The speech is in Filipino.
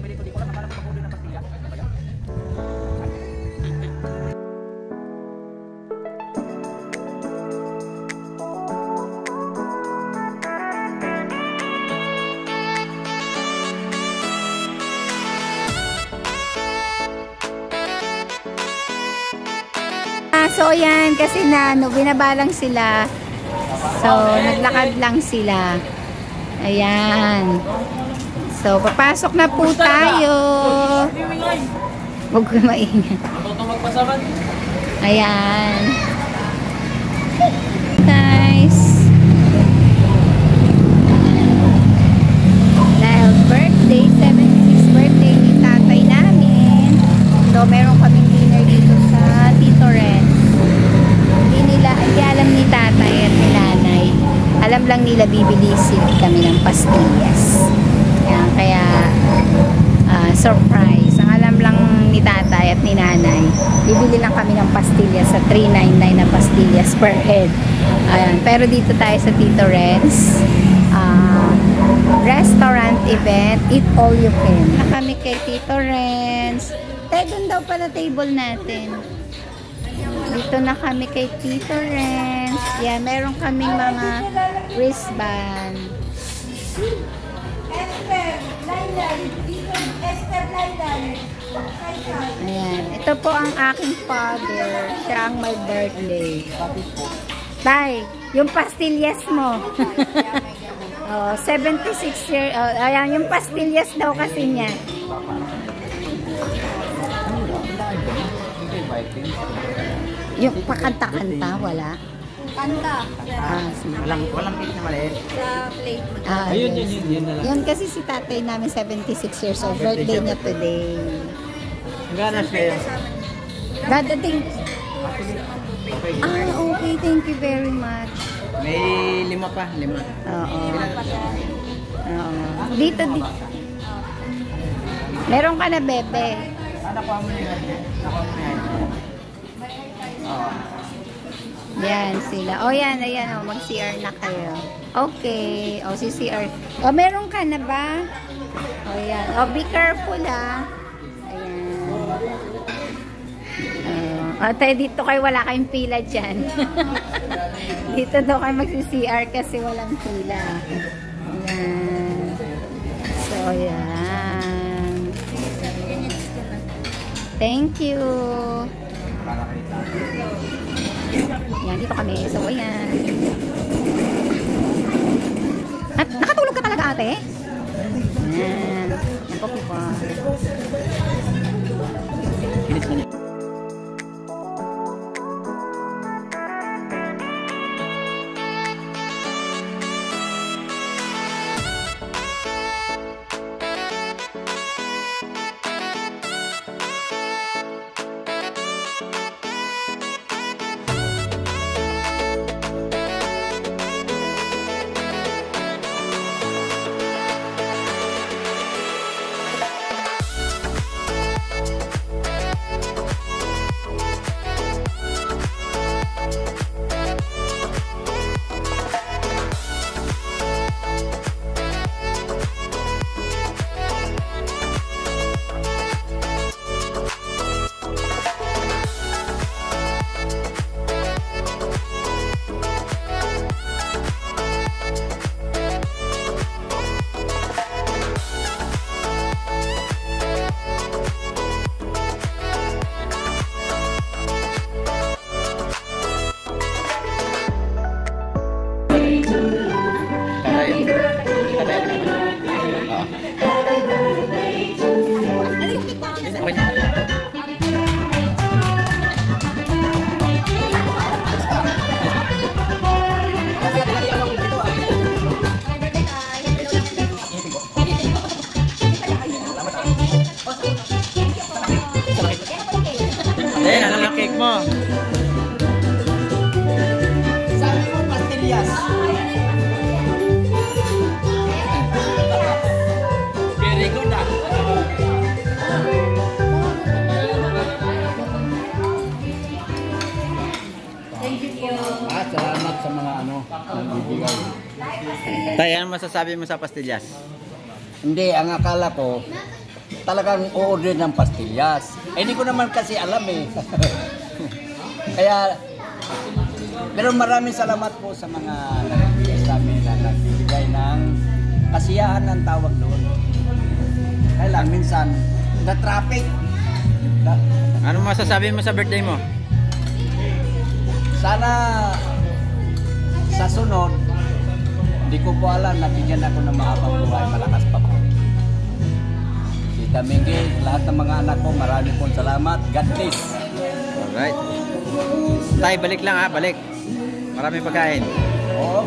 nabili ko, di ko lang akala ko mag-order ng pastilla. Ano ba yan? So yan, kasi na binabalang sila. So naglakad lang sila. Ayan. So papasok na po tayo. Huwag ko maingay. Ayan. Nice. Dahil birthday, 76th birthday ni tatay namin. So meron kaming dinner dito sa Tito Renz. Hindi alam ni tatay at ni nanay. Alam lang nila bibili kami ng pastillas. Ayan, kaya surprise. Ang alam lang ni tatay at ni nanay, bibili lang kami ng pastillas sa 399 na pastillas per head. Ayan, pero dito tayo sa Tito Renz. Restaurant event, eat all you can. Kami kay Tito Renz. Doon daw pala table natin. Dito na kami kay Tito Renz. Yan, meron kaming mga wristband. Ayan. Ito po ang aking father. Siya ang may birthday. Tay, yung pastillas mo. Oh, 76 years. Oh, ayan, yung pastillas daw kasi niya. Yung pakanta-kanta, wala? Kanta. Walang cake na maliit. Sa plate mo. Ayun, yun na lang. Yun kasi si tatay namin, 76 years old. Birthday niya today. Ganas kayo. Dadating. Okay. Thank you very much. May 5 pa. 5. Oo. Dito. Meron ka na, bebe. Nakuha mo na yan. Yan sila. Yan. Ayan, mag-CR na kayo. Okay. Si CR. Meron ka na ba? Yan. Be careful, Ayan. Tayo dito kayo, wala kayong pila dyan. Dito daw kayo mag-CR kasi walang pila. Ayan. So, yan. Thank you. Yan, dito kami. So, ayan. At nakatulog ka talaga, ate? Yan. Yan po po. Kinis na niya. cake mo. Sabi mo, pastillas. Very good ah. Thank you po. At salamat sa mga nagbibigay. Tay, ano masasabi mo sa pastillas? Hindi, ang akala ko, talagang order ng pastillas. Eh, hindi ko naman kasi alam eh. Kaya, pero maraming salamat po sa mga nagbibigay sa amin na nagbibigay ng kasiyahan ng tawag doon. Kaya lang, minsan, na-traffic. Ano masasabi mo sa birthday mo? Sana sa sunod, hindi ko po alam, nabigyan ako ng mahabang buhay, malakas pa po. Tita Mingy, lahat ng mga anak ko, marami pong salamat. God bless. Alright. Tay, balik lang ha, balik. Maraming pagkain. Oo.